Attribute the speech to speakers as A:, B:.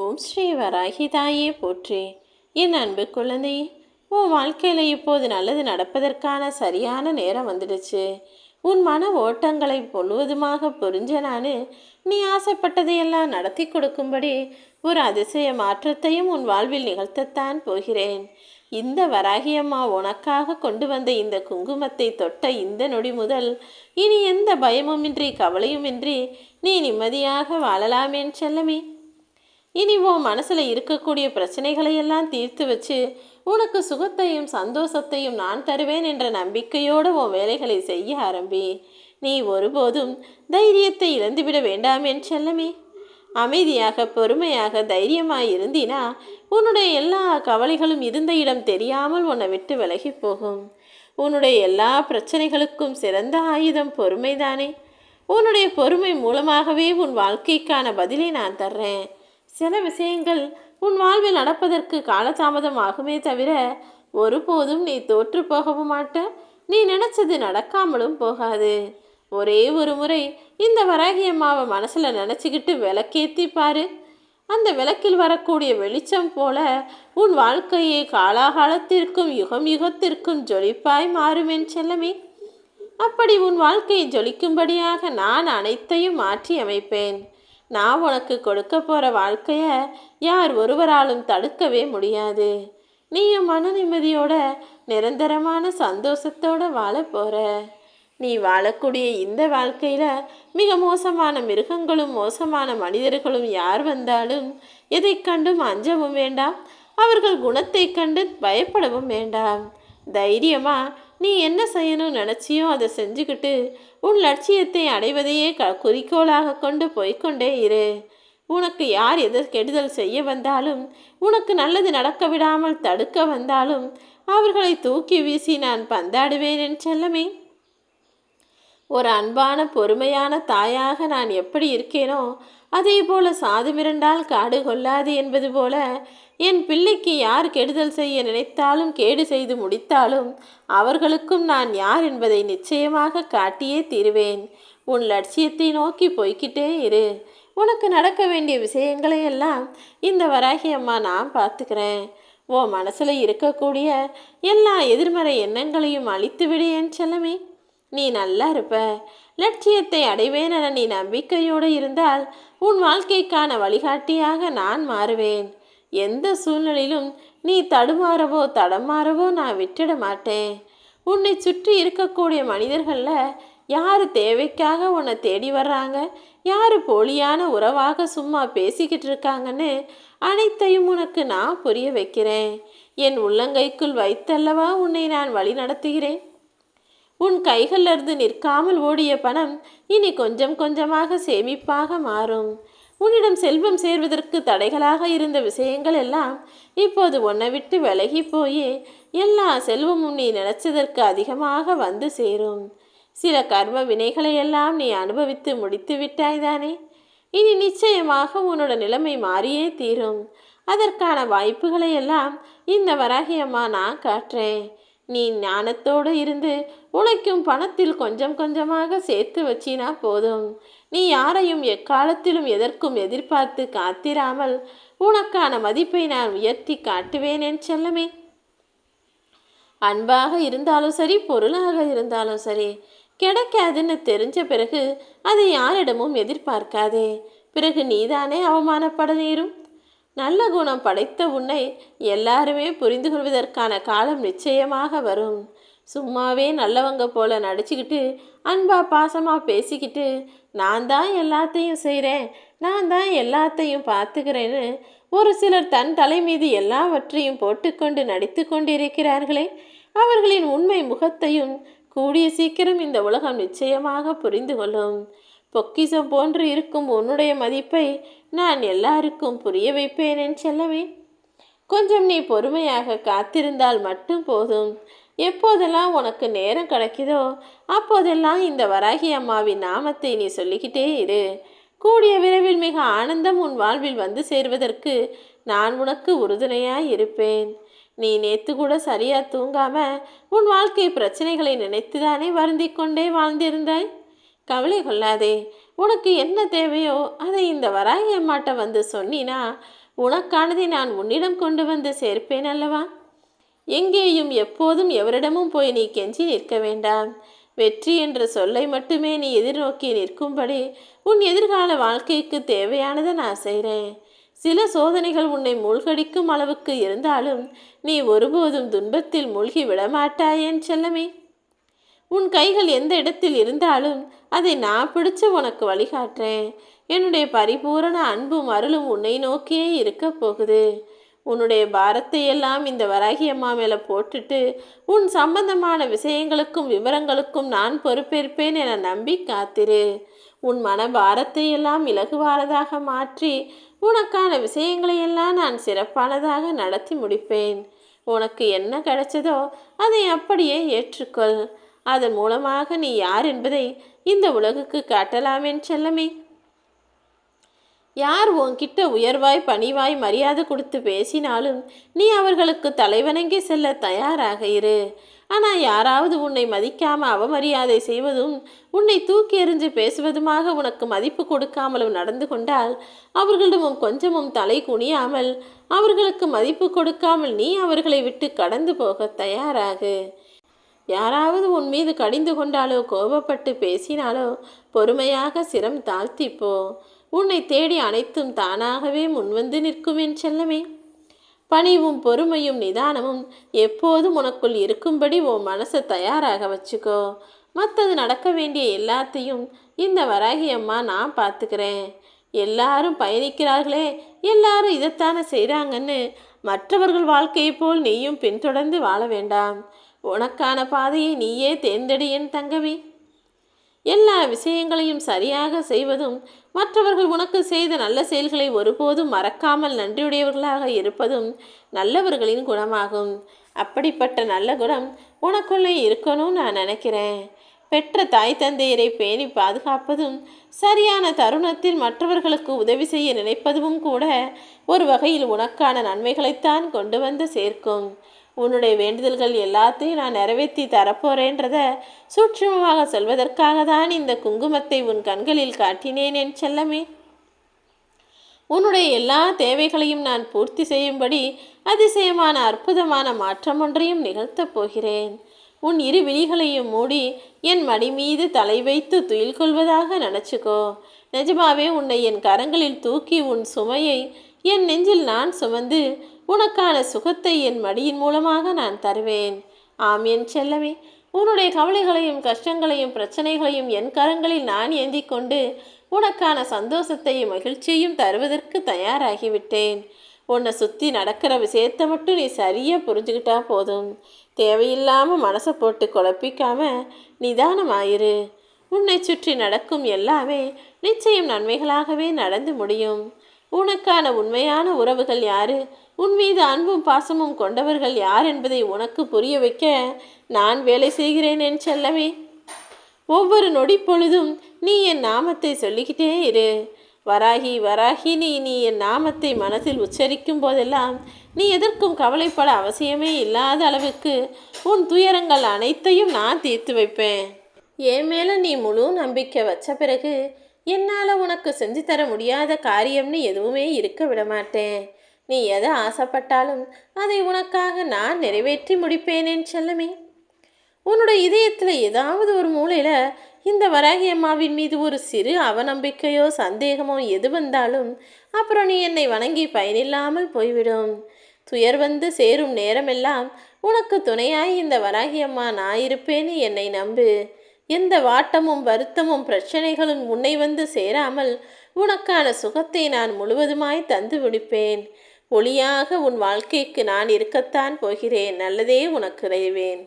A: ஓம் ஸ்ரீ வராகி தாயே போற்றி. என் அன்பு குழந்தையே, உன் வாழ்க்கையில் இப்போது நல்லது நடப்பதற்கான சரியான நேரம் வந்துடுச்சு. உன் மன ஓட்டங்களை முழுவதுமாக புரிஞ்ச நான் நீ ஆசைப்பட்டதையெல்லாம் நடத்தி கொடுக்கும்படி ஒரு அதிசய மாற்றத்தையும் உன் வாழ்வில் நிகழ்த்தத்தான் போகிறேன். இந்த வராகியம்மா உனக்காக கொண்டு வந்த இந்த குங்குமத்தை தொட்ட இந்த நொடி முதல் இனி எந்த பயமுமின்றி கவலையுமின்றி நீ நிம்மதியாக வாழலாமேன் செல்லமே. இனி உன் மனசில் இருக்கக்கூடிய பிரச்சனைகளை எல்லாம் தீர்த்து வச்சு உனக்கு சுகத்தையும் சந்தோஷத்தையும் நான் தருவேன் என்ற நம்பிக்கையோடு உன் வேலைகளை செய்ய ஆரம்பி. நீ ஒருபோதும் தைரியத்தை இழந்துவிட வேண்டாம் என் செல்லமே. அமைதியாக பொறுமையாக தைரியமாய் இருந்தினா உன்னுடைய எல்லா கவலைகளும் இருந்த இடம் தெரியாமல் உன்னை விட்டு விலகி போகும். உன்னுடைய எல்லா பிரச்சனைகளுக்கும் சிறந்த ஆயுதம் பொறுமைதானே. உன்னுடைய பொறுமை மூலமாகவே உன் வாழ்க்கைக்கான பதிலை நான் தர்றேன். சில விஷயங்கள் உன் வாழ்வில் நடப்பதற்கு காலதாமதம் ஆகுமே தவிர ஒருபோதும் நீ தோற்று போகவும் மாட்ட. நீ நினைச்சது நடக்காமலும் போகாது. ஒரே ஒரு முறை இந்த வராகி அம்மாவை மனசில் நினச்சிக்கிட்டு விளக்கேற்றி பாரு. அந்த விளக்கில் வரக்கூடிய வெளிச்சம் போல உன் வாழ்க்கையை காலாகாலத்திற்கும் யுகம் யுகத்திற்கும் ஜொலிப்பாய் மாறுமென் செல்லமே. அப்படி உன் வாழ்க்கையை ஜொலிக்கும்படியாக நான் அனைத்தையும் மாற்றி அமைப்பேன். நான் உனக்கு கொடுக்க போகிற வாழ்க்கையை யார் ஒருவராலும் தடுக்கவே முடியாது. நீயும் மன நிம்மதியோட நிரந்தரமான சந்தோஷத்தோடு வாழ போகிற. நீ வாழக்கூடிய இந்த வாழ்க்கையில் மிக மோசமான மிருகங்களும் மோசமான மனிதர்களும் யார் வந்தாலும் எதை கண்டும் அஞ்சவும் வேண்டாம். அவர்கள் குணத்தை கண்டு பயப்படவும் வேண்டாம். தைரியமாக நீ என்ன செய்யணும்னு நினச்சியோ அதை செஞ்சுக்கிட்டு உன் லட்சியத்தை அடைவதையே குறிக்கோளாக கொண்டு போய்கொண்டே இரு. உனக்கு யார் கெடுதல் செய்ய வந்தாலும், உனக்கு நல்லது நடக்க விடாமல் தடுக்க வந்தாலும் அவர்களை தூக்கி வீசி நான் பந்தாடுவேன் என் செல்லமே. ஒரு அன்பான பொறுமையான தாயாக நான் எப்படி இருக்கேனோ அதே போல சாது மிரண்டால் காடு கொள்ளாது என்பது போல என் பிள்ளைக்கு யார் கெடுதல் செய்ய நினைத்தாலும் கேடு செய்து முடித்தாலும் அவர்களுக்கும் நான் யார் என்பதை நிச்சயமாக காட்டியே தீருவேன். உன் லட்சியத்தை நோக்கி போய்கிட்டே இரு. உனக்கு நடக்க வேண்டிய விஷயங்களை எல்லாம் இந்த வராகி அம்மா நான் பார்த்துக்கிறேன். உன் மனசில் இருக்கக்கூடிய எல்லா எதிர்மறை எண்ணங்களையும் அழித்து விடு என் செல்லமே. நீ நல்லா இருப்ப. லட்சியத்தை அடைவேன் என நீ நம்பிக்கையோடு இருந்தால் உன் வாழ்க்கைக்கான வழிகாட்டியாக நான் மாறுவேன். எந்த சூழ்நிலையிலும் நீ தடுமாறவோ தடமாறவோ நான் விட்டுட மாட்டேன். உன்னை சுற்றி இருக்கக்கூடிய மனிதர்களில் யார் தேவைக்காக உன்னை தேடி வர்றாங்க, யார் போலியான உறவாக சும்மா பேசிக்கிட்டு இருக்காங்கன்னு அனைத்தையும் உனக்கு நான் புரிய வைக்கிறேன். என் உள்ளங்கைக்குள் வைத்தல்லவா உன்னை நான் வழி நடத்துகிறேன். உன் கைகளிலிருந்து நிற்காமல் ஓடிய பணம் இனி கொஞ்சம் கொஞ்சமாக சேமிப்பாக மாறும். உன்னிடம் செல்வம் சேர்வதற்கு தடைகளாக இருந்த விஷயங்கள் எல்லாம் இப்போது உன்னை விட்டு விலகி போய் எல்லா செல்வமும் நீ நினைச்சதற்கு அதிகமாக வந்து சேரும். சில கர்ம வினைகளை எல்லாம் நீ அனுபவித்து முடித்து விட்டாய்தானே. இனி நிச்சயமாக உன்னோட நிலைமை மாறியே தீரும். அதற்கான வாய்ப்புகளை எல்லாம் இந்த வராகி அம்மா நான் காட்டுறேன். நீ ஞானத்தோடு இருந்து உழைக்கும் பணத்தில் கொஞ்சம் கொஞ்சமாக சேர்த்து வச்சினா போதும். நீ யாரையும் எக்காலத்திலும் எதற்கும் எதிர்பார்த்து காத்திராமல் உனக்கான மதிப்பை நான் உயர்த்தி காட்டுவேன் என் செல்லமே. அன்பாக இருந்தாலும் சரி, பொருளாக இருந்தாலும் சரி, கிடைக்காதுன்னு தெரிஞ்ச பிறகு அதை யாரிடமும் எதிர்பார்க்காதே. பிறகு நீதானே அவமானப்பட நேரும். நல்ல குணம் படைத்த உன்னை எல்லாருமே புரிந்து கொள்வதற்கான காலம் நிச்சயமாக வரும். சும்மாவே நல்லவங்க போல நடிச்சுக்கிட்டு அன்பா பாசமாக பேசிக்கிட்டு நான் தான் எல்லாத்தையும் செய்கிறேன், நான் தான் எல்லாத்தையும் பார்த்துக்கிறேன்னு ஒரு சிலர் தன் தலை மீது எல்லாவற்றையும் போட்டுக்கொண்டு நடித்து கொண்டிருக்கிறார்களே, அவர்களின் உண்மை முகத்தையும் கூடிய சீக்கிரம் இந்த உலகம் நிச்சயமாக புரிந்து கொள்ளும். பொக்கிஷம் போன்று இருக்கும் உன்னுடைய மதிப்பை நான் எல்லாருக்கும் புரிய வைப்பேன் என் செல்லவே. கொஞ்சம் நீ பொறுமையாக காத்திருந்தால் மட்டும் போதும். எப்போதெல்லாம் உனக்கு நேரம் கிடைக்குதோ அப்போதெல்லாம் இந்த வராகி அம்மாவின் நாமத்தை நீ சொல்லிக்கிட்டே இரு. கூடிய விரைவில் மிக ஆனந்தம் உன் வாழ்வில் வந்து சேர்வதற்கு நான் உனக்கு உறுதுணையாய் இருப்பேன். நீ நேற்று கூட சரியாக தூங்காம உன் வாழ்க்கை பிரச்சனைகளை நினைத்துதானே வருந்தி கொண்டே வாழ்ந்திருந்தாய். கவலை கொள்ளாதே. உனக்கு என்ன தேவையோ அதை இந்த வராகி அம்மாட்ட வந்து சொன்னினா உனக்கானதை நான் உன்னிடம் கொண்டு வந்து சேர்ப்பேன் அல்லவா? எங்கேயும் எப்போதும் எவரிடமும் போய் நீ கெஞ்சி நிற்க வேண்டாம். வெற்றி என்ற சொல்லை மட்டுமே நீ எதிர்நோக்கி நிற்கும்படி உன் எதிர்கால வாழ்க்கைக்கு தேவையானதை நான் செய்கிறேன். சில சோதனைகள் உன்னை மூழ்கடிக்கும் அளவுக்கு இருந்தாலும் நீ ஒருபோதும் துன்பத்தில் மூழ்கி விடமாட்டாயேன் செல்லமே. உன் கைகள் எந்த இடத்தில் இருந்தாலும் அதை நான் பிடிச்சு உனக்கு வழிகாட்டுறேன். என்னுடைய பரிபூரண அன்பும் அருளும் உன்னை நோக்கியே இருக்க போகுது. உன்னுடைய பாரத்தை எல்லாம் இந்த வராகி அம்மா மேலே போட்டுட்டு உன் சம்பந்தமான விஷயங்களுக்கும் விவரங்களுக்கும் நான் பொறுப்பேற்பேன் என நம்பி காத்திரு. உன் மன பாரத்தை எல்லாம் இலகுவானதாக மாற்றி உனக்கான விஷயங்களையெல்லாம் நான் சிறப்பானதாக நடத்தி முடிப்பேன். உனக்கு என்ன கிடைச்சதோ அதை அப்படியே ஏற்றுக்கொள். அதன் மூலமாக நீ யார் என்பதை இந்த உலகுக்கு காட்டலாமேன் செல்லமே. யார் உன்கிட்ட உயர்வாய் பணிவாய் மரியாதை கொடுத்து பேசினாலும் நீ அவர்களுக்கு தலைவணங்கி செல்ல தயாராக இரு. ஆனால் யாராவது உன்னை மதிக்காம அவமரியாதை செய்வதும் உன்னை தூக்கி எறிஞ்சு பேசுவதுமாக உனக்கு மதிப்பு கொடுக்காமலும் நடந்து கொண்டால் அவர்களிடமும் கொஞ்சமும் தலை குனியாமல் அவர்களுக்கு மதிப்பு கொடுக்காமல் நீ அவர்களை விட்டு கடந்து போக தயாராகு. யாராவது உன் மீது கடிந்து கொண்டாலோ கோபப்பட்டு பேசினாலோ பொறுமையாக சிரம் தாழ்த்திப்போ. உன்னை தேடி அனைத்தும் தானாகவே முன்வந்து நிற்கும் என் செல்லமே. பணிவும் பொறுமையும் நிதானமும் எப்போதும் உனக்குள் இருக்கும்படி உன் மனசை தயாராக வச்சுக்கோ. மற்றது நடக்க வேண்டிய எல்லாத்தையும் இந்த வராகி அம்மா நான் பார்த்துக்கிறேன். எல்லாரும் பயணிக்கிறார்களே, எல்லாரும் இதைத்தானே செய்கிறாங்கன்னு மற்றவர்கள் வாழ்க்கையை போல் நீயும் பின்தொடர்ந்து வாழ வேண்டாம். உனக்கான பாதையை நீயே தேர்ந்தெடு என் தங்கமே. எல்லா விஷயங்களையும் சரியாக செய்வதும் மற்றவர்கள் உனக்கு செய்த நல்ல செயல்களை ஒருபோதும் மறக்காமல் நன்றியுடையவர்களாக இருப்பதும் நல்லவர்களின் குணமாகும். அப்படிப்பட்ட நல்ல குணம் உனக்குள்ளே இருக்கணும்னு நான் நினைக்கிறேன். பெற்ற தாய் தந்தையரை பேணி பாதுகாப்பதும் சரியான தருணத்தில் மற்றவர்களுக்கு உதவி செய்ய நினைப்பதும் கூட ஒரு வகையில் உனக்கான நன்மைகளைத்தான் கொண்டு வந்து சேர்க்கும். உன்னுடைய வேண்டுதல்கள் எல்லாத்தையும் நான் நிறைவேற்றி தரப்போறேன்றத சூட்சுமமாக சொல்வதற்காக தான் இந்த குங்குமத்தை உன் கண்களில் காட்டினேன் என் செல்லமே. உன்னுடைய எல்லா தேவைகளையும் நான் பூர்த்தி செய்யும்படி அதிசயமான அற்புதமான மாற்றம் ஒன்றையும் நிகழ்த்தப் போகிறேன். உன் இரு விழிகளையும் மூடி என் மடி மீது தலை வைத்து துயில் கொள்வதாக நினச்சிக்கோ. நிஜமாவே உன்னை என் கரங்களில் தூக்கி உன் சுமையை என் நெஞ்சில் நான் சுமந்து உனக்கான சுகத்தை என் மடியின் மூலமாக நான் தருவேன். ஆம் என் செல்லமே. உன்னுடைய கவலைகளையும் கஷ்டங்களையும் பிரச்சனைகளையும் என் கரங்களில் நான் ஏந்தி கொண்டு உனக்கான சந்தோஷத்தையும் மகிழ்ச்சியையும் தருவதற்கு தயாராகிவிட்டேன். உன்னை சுற்றி நடக்கிற விஷயத்தை மட்டும் நீ சரியாக புரிஞ்சுக்கிட்டா போதும். தேவையில்லாமல் மனசை போட்டு குழப்பிக்காம நிதானமாயிரு. உன்னை சுற்றி நடக்கும் எல்லாமே நிச்சயம் நன்மைகளாகவே நடந்து முடியும். உனக்கான உண்மையான உறவுகள் யாரு, உன் மீது அன்பும் பாசமும் கொண்டவர்கள் யார் என்பதை உனக்கு புரிய வைக்க நான் வேலை செய்கிறேன் என் செல்லமே. ஒவ்வொரு நொடி பொழுதும் நீ என் நாமத்தை சொல்லிக்கிட்டே இரு. வராகி வராகி நீ என் நாமத்தை மனதில் உச்சரிக்கும் போதெல்லாம் நீ எதற்கும் கவலைப்பட அவசியமே இல்லாத அளவுக்கு உன் துயரங்கள் அனைத்தையும் நான் தீர்த்து வைப்பேன். என் மேலே நீ முழு நம்பிக்கை வச்ச பிறகு என்னால் உனக்கு செஞ்சு தர முடியாத காரியம்னு எதுவுமே இருக்க விடமாட்டேன். நீ எதை ஆசைப்பட்டாலும் அதை உனக்காக நான் நிறைவேற்றி முடிப்பேனேன் செல்லமே. உன்னுடைய இதயத்தில் ஏதாவது ஒரு மூலையில் இந்த வராகி அம்மாவின் மீது ஒரு சிறு அவநம்பிக்கையோ சந்தேகமோ எது வந்தாலும் அப்புறம் நீ என்னை வணங்கி பயனில்லாமல் போய்விடும். துயர் வந்து சேரும் நேரமெல்லாம் உனக்கு துணையாய் இந்த வராகி அம்மா நான் இருப்பேன்னு என்னை நம்பு. எந்த வாட்டமும் வருத்தமும் பிரச்சனைகளும் உன்னை வந்து சேராமல் உனக்கான சுகத்தை நான் முழுவதுமாய் தந்து முடிப்பேன். ஒளியாக உன் வாழ்க்கைக்கு நான் இருக்கத்தான் போகிறேன். நல்லதே உனக்கு இறைவேன்.